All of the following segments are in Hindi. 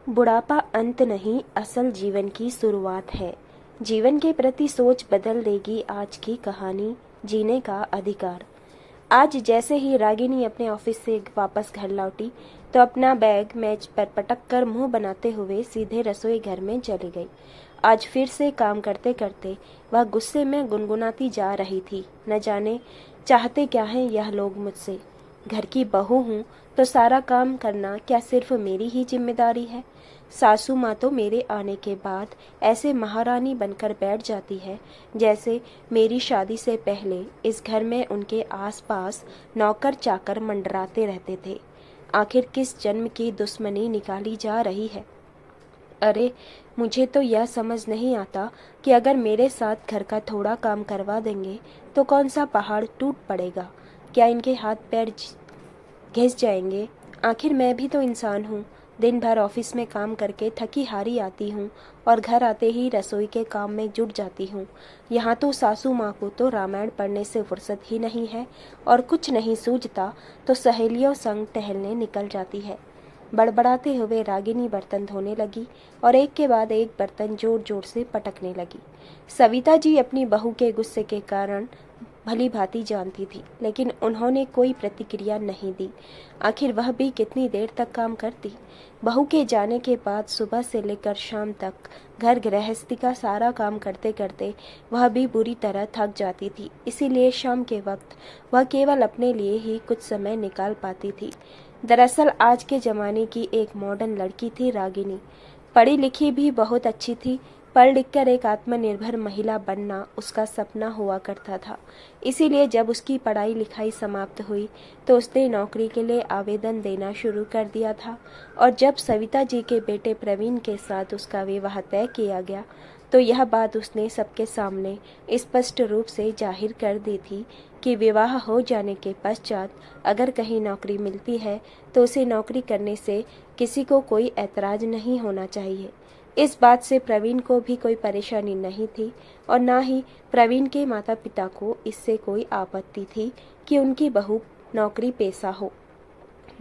बुढ़ापा अंत नहीं, असल जीवन की शुरुआत है। जीवन के प्रति सोच बदल देगी आज की कहानी, जीने का अधिकार। आज जैसे ही रागिनी अपने ऑफिस से वापस घर लौटी तो अपना बैग मेज पर पटक कर मुंह बनाते हुए सीधे रसोई घर में चली गई। आज फिर से काम करते करते वह गुस्से में गुनगुनाती जा रही थी। न जाने चाहते क्या हैं यह लोग मुझसे। घर की बहू हूँ तो सारा काम करना क्या सिर्फ मेरी ही जिम्मेदारी है? सासू माँ तो मेरे आने के बाद ऐसे महारानी बनकर बैठ जाती है जैसे मेरी शादी से पहले इस घर में उनके आसपास नौकर चाकर मंडराते रहते थे। आखिर किस जन्म की दुश्मनी निकाली जा रही है? अरे, मुझे तो यह समझ नहीं आता कि अगर मेरे साथ घर का थोड़ा काम करवा देंगे तो कौन सा पहाड़ टूट पड़ेगा? क्या इनके हाथ पैर घिस जाएंगे? आखिर मैं भी तो इंसान हूँ। दिन भर ऑफिस में काम करके थकी हारी आती हूँ और घर आते ही रसोई के काम में जुट जाती हूँ। यहाँ तो सासू माँ को तो रामायण पढ़ने से फुर्सत ही नहीं है और कुछ नहीं सूझता तो सहेलियों संग टहलने निकल जाती है। बड़बड़ाते हुए रागिनी बर्तन धोने लगी और एक के बाद एक बर्तन जोर जोर से पटकने लगी। सविता जी अपनी बहू के गुस्से के कारण भली भांति जानती थी, लेकिन उन्होंने कोई प्रतिक्रिया नहीं दी। आखिर वह भी कितनी देर तक काम करती? बहू के जाने के बाद सुबह से लेकर शाम तक घर गृहस्थी का सारा काम करते करते वह भी बुरी तरह थक जाती थी। इसीलिए शाम के वक्त वह केवल अपने लिए ही कुछ समय निकाल पाती थी। दरअसल आज के जमाने की एक मॉडर्न लड़की थी रागिनी। पढ़ी लिखी भी बहुत अच्छी थी। पढ़ लिख कर एक आत्मनिर्भर महिला बनना उसका सपना हुआ करता था। इसीलिए जब उसकी पढ़ाई लिखाई समाप्त हुई तो उसने नौकरी के लिए आवेदन देना शुरू कर दिया था। और जब सविता जी के बेटे प्रवीण के साथ उसका विवाह तय किया गया तो यह बात उसने सबके सामने स्पष्ट रूप से जाहिर कर दी थी कि विवाह हो जाने के पश्चात अगर कहीं नौकरी मिलती है तो उसे नौकरी करने से किसी को कोई ऐतराज नहीं होना चाहिए। इस बात से प्रवीण को भी कोई परेशानी नहीं थी और ना ही प्रवीण के माता पिता को इससे कोई आपत्ति थी कि उनकी बहू नौकरी पेशा हो।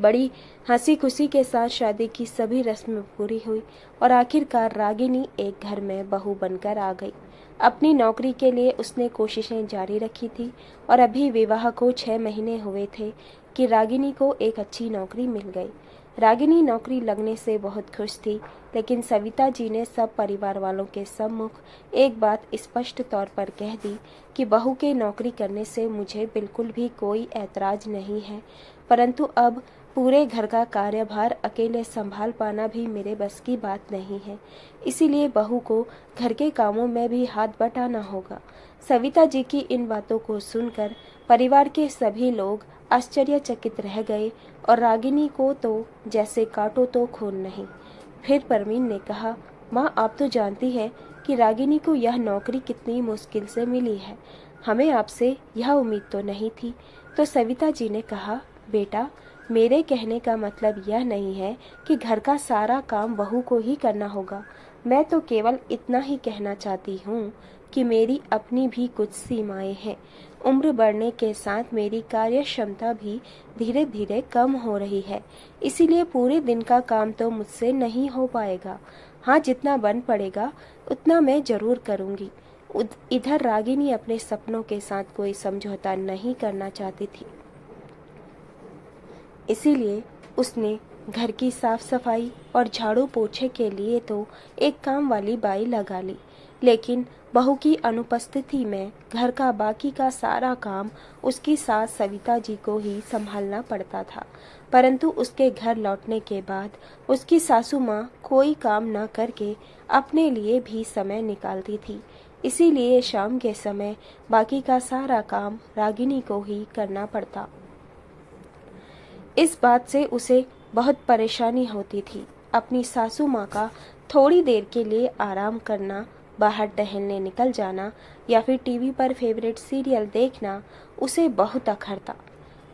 बड़ी हंसी खुशी के साथ शादी की सभी रस्में पूरी हुई और आखिरकार रागिनी एक घर में बहू बनकर आ गई। अपनी नौकरी के लिए उसने कोशिशें जारी रखी थी और अभी विवाह को 6 महीने हुए थे कि रागिनी को एक अच्छी नौकरी मिल गई। रागिनी नौकरी लगने से बहुत खुश थी, लेकिन सविता जी ने सब परिवार वालों के सम्मुख एक बात स्पष्ट तौर पर कह दी कि बहू के नौकरी करने से मुझे बिल्कुल भी कोई ऐतराज नहीं है, परंतु अब पूरे घर का कार्यभार अकेले संभाल पाना भी मेरे बस की बात नहीं है। इसीलिए बहू को घर के कामों में भी हाथ बटाना होगा। सविता जी की इन बातों को सुनकर परिवार के सभी लोग आश्चर्यचकित रह गए और रागिनी को तो जैसे काटो तो खून नहीं। फिर परवीन ने कहा, माँ आप तो जानती है कि रागिनी को यह नौकरी कितनी मुश्किल से मिली है। हमें आपसे यह उम्मीद तो नहीं थी। तो सविता जी ने कहा, बेटा मेरे कहने का मतलब यह नहीं है कि घर का सारा काम बहू को ही करना होगा। मैं तो केवल इतना ही कहना चाहती हूँ कि मेरी अपनी भी कुछ सीमाएं हैं। उम्र बढ़ने के साथ मेरी कार्य क्षमता भी धीरे धीरे कम हो रही है, इसीलिए पूरे दिन का काम तो मुझसे नहीं हो पाएगा। हाँ, जितना बन पड़ेगा उतना मैं जरूर करूँगी। इधर रागिनी अपने सपनों के साथ कोई समझौता नहीं करना चाहती थी, इसीलिए उसने घर की साफ सफाई और झाड़ू पोछे के लिए तो एक काम वाली बाई लगा ली, लेकिन बहू की अनुपस्थिति में घर का बाकी का सारा काम उसकी सास सविता जी को ही संभालना पड़ता था। परंतु उसके घर लौटने के बाद उसकी सासू माँ कोई काम न करके अपने लिए भी समय निकालती थी। इसीलिए शाम के समय बाकी का सारा काम रागिनी को ही करना पड़ता। इस बात से उसे बहुत परेशानी होती थी। अपनी सासू माँ का थोड़ी देर के लिए आराम करना, बाहर टहलने निकल जाना या फिर टीवी पर फेवरेट सीरियल देखना उसे बहुत अखरता।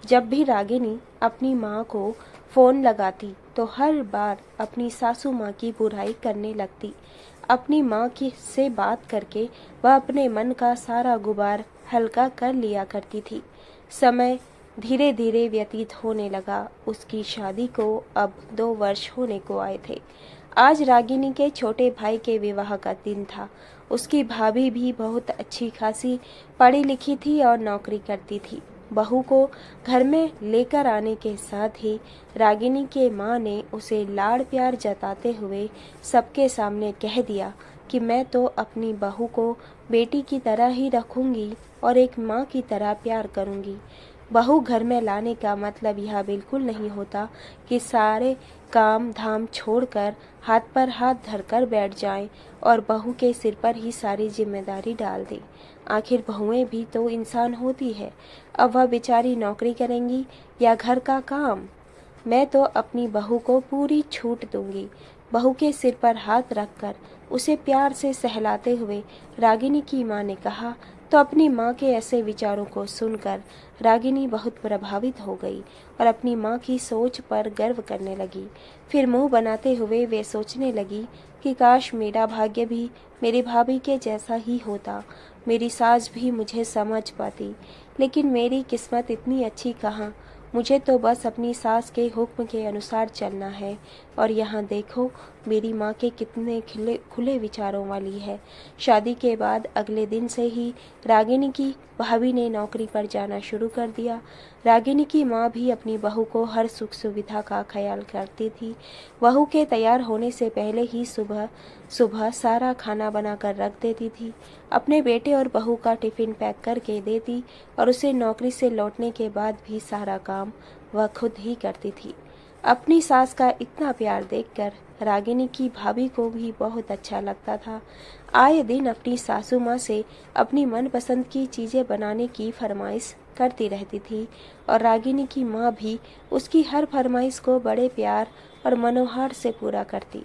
जब भी रागिनी अपनी माँ को फ़ोन लगाती तो हर बार अपनी सासू माँ की बुराई करने लगती। अपनी माँ की से बात करके वह अपने मन का सारा गुबार हल्का कर लिया करती थी। समय धीरे धीरे व्यतीत होने लगा। उसकी शादी को अब 2 वर्ष होने को आए थे। आज रागिनी के छोटे भाई के विवाह का दिन था। उसकी भाभी भी बहुत अच्छी खासी पढ़ी लिखी थी और नौकरी करती थी। बहू को घर में लेकर आने के साथ ही रागिनी के माँ ने उसे लाड़ प्यार जताते हुए सबके सामने कह दिया कि मैं तो अपनी बहू को बेटी की तरह ही रखूंगी और एक माँ की तरह प्यार करूंगी। बहू घर में लाने का मतलब यह बिल्कुल नहीं होता कि सारे काम धाम छोड़कर हाथ पर हाथ धरकर बैठ जाएं और बहू के सिर पर ही सारी जिम्मेदारी डाल दें। आखिर बहुएं भी तो इंसान होती है। अब वह बेचारी नौकरी करेंगी या घर का काम। मैं तो अपनी बहू को पूरी छूट दूंगी। बहू के सिर पर हाथ रखकर उसे प्यार से सहलाते हुए रागिनी की माँ ने कहा। तो अपनी माँ के ऐसे विचारों को सुनकर रागिनी बहुत प्रभावित हो गई और अपनी माँ की सोच पर गर्व करने लगी। फिर मुंह बनाते हुए वे सोचने लगी कि काश मेरा भाग्य भी मेरी भाभी के जैसा ही होता, मेरी सास भी मुझे समझ पाती। लेकिन मेरी किस्मत इतनी अच्छी कहाँ। मुझे तो बस अपनी सास के हुक्म के अनुसार चलना है। और यहाँ देखो मेरी माँ के कितने खुले विचारों वाली है। शादी के बाद अगले दिन से ही रागिनी की भाभी ने नौकरी पर जाना शुरू कर दिया। रागिनी की माँ भी अपनी बहू को हर सुख सुविधा का ख्याल करती थी। बहू के तैयार होने से पहले ही सुबह सुबह सारा खाना बनाकर रख देती थी। अपने बेटे और बहू का टिफिन पैक करके देती और उसे नौकरी से लौटने के बाद भी सारा काम वह खुद ही करती थी। अपनी सास का इतना प्यार देखकर रागिनी की भाभी को भी बहुत अच्छा लगता था। आए दिन अपनी सासू माँ से अपनी मनपसंद की चीजें बनाने की फरमाइश करती रहती थी और रागिनी की माँ भी उसकी हर फरमाइश को बड़े प्यार और मनोहार से पूरा करती।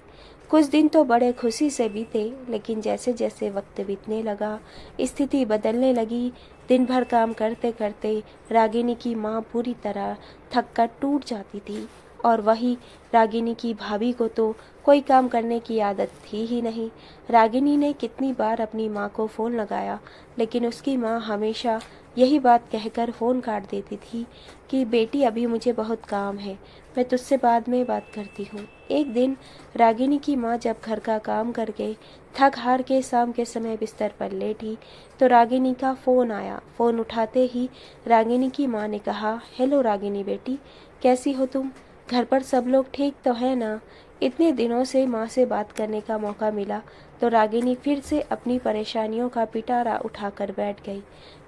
कुछ दिन तो बड़े खुशी से बीते, लेकिन जैसे जैसे वक्त बीतने लगा स्थिति बदलने लगी। दिन भर काम करते करते रागिनी की माँ पूरी तरह थक कर टूट जाती थी और वही रागिनी की भाभी को तो कोई काम करने की आदत थी ही नहीं। रागिनी ने कितनी बार अपनी माँ को फोन लगाया, लेकिन उसकी माँ हमेशा यही बात कहकर फोन काट देती थी कि बेटी अभी मुझे बहुत काम है, मैं तुझसे बाद में बात करती हूँ। एक दिन रागिनी की माँ जब घर का काम करके थक हार के शाम के समय बिस्तर पर लेटी तो रागिनी का फोन आया। फोन उठाते ही रागिनी की माँ ने कहा, हेलो रागिनी बेटी, कैसी हो तुम? घर पर सब लोग ठीक तो है ना? इतने दिनों से माँ से बात करने का मौका मिला तो रागिनी फिर से अपनी परेशानियों का पिटारा उठाकर बैठ गई।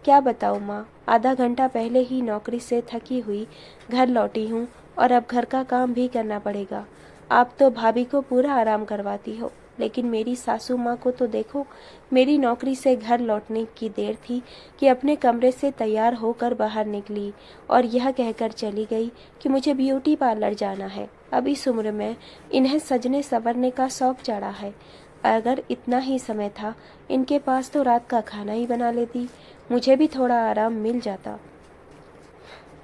क्या बताऊँ माँ, आधा घंटा पहले ही नौकरी से थकी हुई घर लौटी हूँ और अब घर का काम भी करना पड़ेगा। आप तो भाभी को पूरा आराम करवाती हो, लेकिन मेरी सासू माँ को तो देखो। मेरी नौकरी से घर लौटने की देर थी कि अपने कमरे से तैयार होकर बाहर निकली और यह कहकर चली गई कि मुझे ब्यूटी पार्लर जाना है। अब इस उम्र में इन्हें सजने संवरने का शौक चढ़ा है। अगर इतना ही समय था इनके पास तो रात का खाना ही बना लेती, मुझे भी थोड़ा आराम मिल जाता।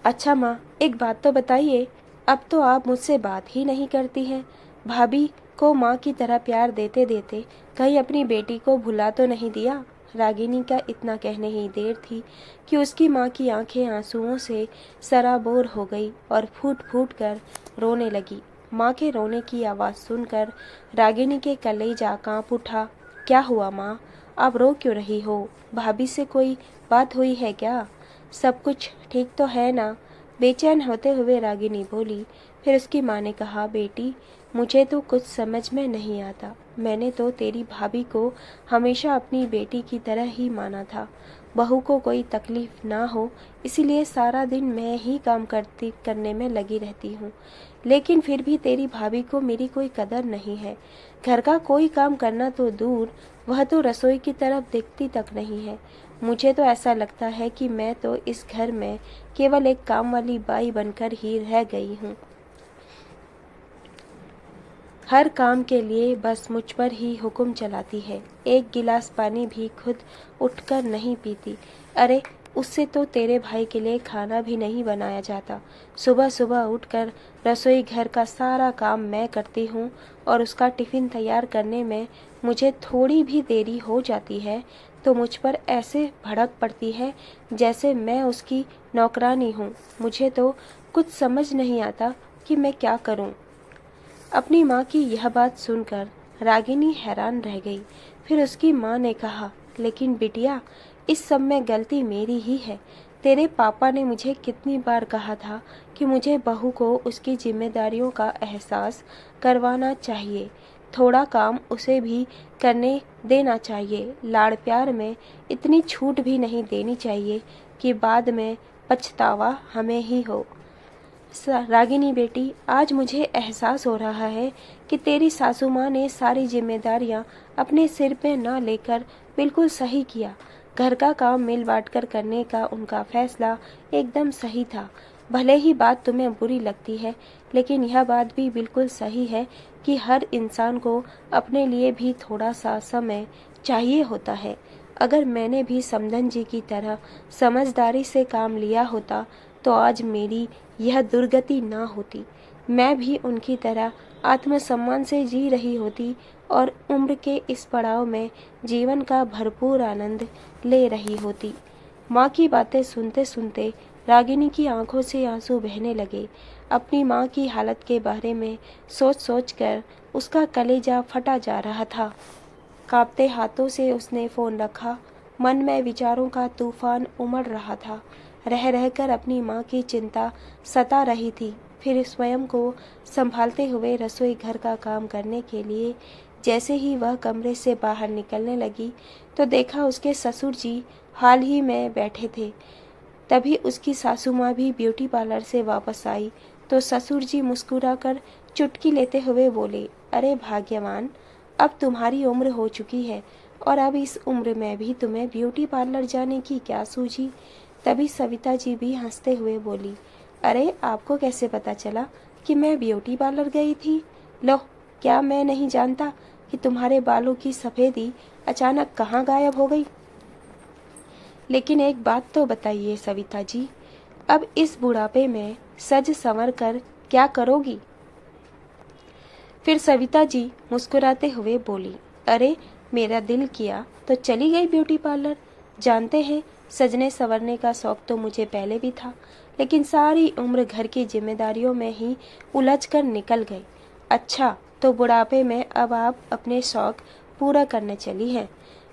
अच्छा माँ, एक बात तो बताइए, अब तो आप मुझसे बात ही नहीं करती हैं। भाभी को माँ की तरह प्यार देते देते कहीं अपनी बेटी को भुला तो नहीं दिया? रागिनी का इतना कहने ही देर थी कि उसकी माँ की आंखें आंसुओं से सराबोर हो गई और फूट फूट कर रोने लगी। माँ के रोने की आवाज़ सुनकर रागिनी के कलेजा कांप उठा। क्या हुआ माँ, आप रो क्यों रही हो? भाभी से कोई बात हुई है क्या? सब कुछ ठीक तो है ना? बेचैन होते हुए रागिनी बोली। फिर उसकी माँ ने कहा, बेटी मुझे तो कुछ समझ में नहीं आता। मैंने तो तेरी भाभी को हमेशा अपनी बेटी की तरह ही माना था। बहू को कोई तकलीफ ना हो इसीलिए सारा दिन मैं ही काम करने में लगी रहती हूँ, लेकिन फिर भी तेरी भाभी को मेरी कोई कदर नहीं है। घर का कोई काम करना तो दूर, वह तो रसोई की तरफ देखती तक नहीं है। मुझे तो ऐसा लगता है कि मैं तो इस घर में केवल एक काम वाली बाई बनकर ही रह गई हूँ। हर काम के लिए बस मुझ पर ही हुक्म चलाती है। एक गिलास पानी भी खुद उठकर नहीं पीती। अरे उससे तो तेरे भाई के लिए खाना भी नहीं बनाया जाता। सुबह सुबह उठकर रसोई घर का सारा काम मैं करती हूँ और उसका टिफिन तैयार करने में मुझे थोड़ी भी देरी हो जाती है तो मुझ पर ऐसे भड़क पड़ती है जैसे मैं उसकी नौकरानी हूँ। मुझे तो कुछ समझ नहीं आता कि मैं क्या करूँ। अपनी माँ की यह बात सुनकर रागिनी हैरान रह गई। फिर उसकी माँ ने कहा, लेकिन बिटिया, इस सब में गलती मेरी ही है। तेरे पापा ने मुझे कितनी बार कहा था कि मुझे बहू को उसकी जिम्मेदारियों का एहसास करवाना चाहिए, थोड़ा काम उसे भी करने देना चाहिए, लाड़ प्यार में इतनी छूट भी नहीं देनी चाहिए कि बाद में पछतावा हमें ही हो। रागिनी बेटी, आज मुझे एहसास हो रहा है कि तेरी सासू माँ ने सारी जिम्मेदारियाँ अपने सिर पे न लेकर बिल्कुल सही किया। घर का काम मिल बांट कर करने का उनका फैसला एकदम सही था। भले ही बात तुम्हें बुरी लगती है, लेकिन यह बात भी बिल्कुल सही है कि हर इंसान को अपने लिए भी थोड़ा सा समय चाहिए होता है। अगर मैंने भी समधन जी की तरह समझदारी से काम लिया होता तो आज मेरी यह दुर्गति ना होती। मैं भी उनकी तरह आत्मसम्मान से जी रही होती और उम्र के इस पड़ाव में जीवन का भरपूर आनंद ले रही होती। माँ की बातें सुनते सुनते रागिनी की आंखों से आंसू बहने लगे। अपनी माँ की हालत के बारे में सोच सोच कर उसका कलेजा फटा जा रहा था। कांपते हाथों से उसने फोन रखा। मन में विचारों का तूफान उमड़ रहा था। रह रहकर अपनी माँ की चिंता सता रही थी। फिर स्वयं को संभालते हुए रसोई घर का काम करने के लिए जैसे ही वह कमरे से बाहर निकलने लगी तो देखा उसके ससुर जी हाल ही में बैठे थे। तभी उसकी सासू माँ भी ब्यूटी पार्लर से वापस आई तो ससुर जी मुस्कुराकर चुटकी लेते हुए बोले, अरे भाग्यवान, अब तुम्हारी उम्र हो चुकी है और अब इस उम्र में भी तुम्हें ब्यूटी पार्लर जाने की क्या सूझी। तभी सविता जी भी हंसते हुए बोली, अरे आपको कैसे पता चला कि मैं ब्यूटी पार्लर गई थी? लो, क्या मैं नहीं जानता कि तुम्हारे बालों की सफेदी अचानक कहाँ गायब हो गई? लेकिन एक बात तो बताइए सविता जी, अब इस बुढ़ापे में सज संवर कर क्या करोगी? फिर सविता जी मुस्कुराते हुए बोली, अरे मेरा दिल किया तो चली गई ब्यूटी पार्लर। जानते हैं, सजने संवरने का शौक तो मुझे पहले भी था, लेकिन सारी उम्र घर की जिम्मेदारियों में ही उलझ कर निकल गई। अच्छा, तो बुढ़ापे में अब आप अपने शौक पूरा करने चली हैं?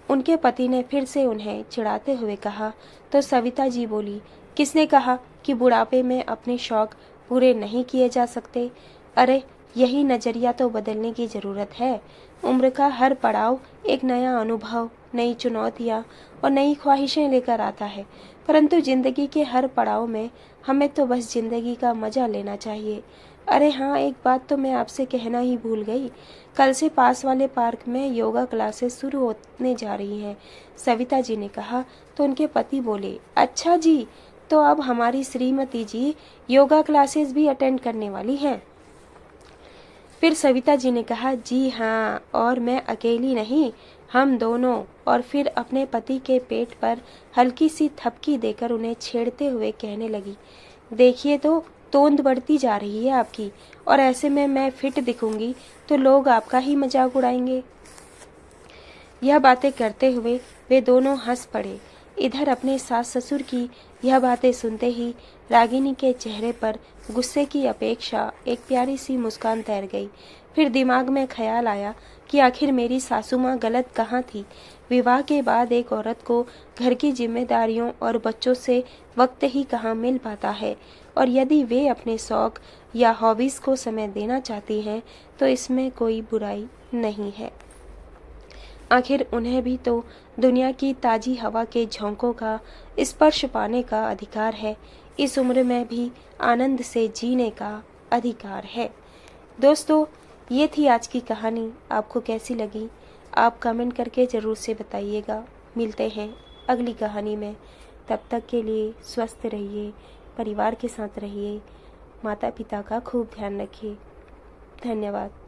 उनके पति ने फिर से उन्हें चिढ़ाते हुए कहा तो सविता जी बोली, किसने कहा कि बुढ़ापे में अपने शौक पूरे नहीं किए जा सकते? अरे यही नजरिया तो बदलने की जरूरत है। उम्र का हर पड़ाव एक नया अनुभव, नई चुनौतियाँ और नई ख्वाहिशें लेकर आता है, परंतु जिंदगी के हर पड़ाव में हमें तो बस जिंदगी का मजा लेना चाहिए। अरे हाँ, एक बात तो मैं आपसे कहना ही भूल गई, कल से पास वाले पार्क में योगा क्लासेस शुरू होने जा रही हैं। सविता जी ने कहा तो उनके पति बोले, अच्छा जी, तो अब हमारी श्रीमती जी योगा क्लासेस भी अटेंड करने वाली हैं? फिर सविता जी ने कहा, जी हाँ, और मैं अकेली नहीं, हम दोनों। और फिर अपने पति के पेट पर हल्की सी थपकी देकर उन्हें छेड़ते हुए कहने लगी, देखिए तो तोंद बढ़ती जा रही है आपकी, और ऐसे में मैं फिट दिखूंगी तो लोग आपका ही मजाक उड़ाएंगे। यह बातें करते हुए वे दोनों हंस पड़े। इधर अपने सास ससुर की यह बातें सुनते ही रागिनी के चेहरे पर गुस्से की अपेक्षा एक प्यारी सी मुस्कान तैर गई। फिर दिमाग में ख्याल आया कि आखिर मेरी सासू माँ गलत कहाँ थी। विवाह के बाद एक औरत को घर की जिम्मेदारियों और बच्चों से वक्त ही कहाँ मिल पाता है, और यदि वे अपने शौक या हॉबीज को समय देना चाहती हैं तो इसमें कोई बुराई नहीं है। आखिर उन्हें भी तो दुनिया की ताजी हवा के झोंकों का स्पर्श पाने का अधिकार है। इस उम्र में भी आनंद से जीने का अधिकार है। दोस्तों, ये थी आज की कहानी। आपको कैसी लगी आप कमेंट करके ज़रूर से बताइएगा। मिलते हैं अगली कहानी में। तब तक के लिए स्वस्थ रहिए, परिवार के साथ रहिए, माता पिता का खूब ध्यान रखिए। धन्यवाद।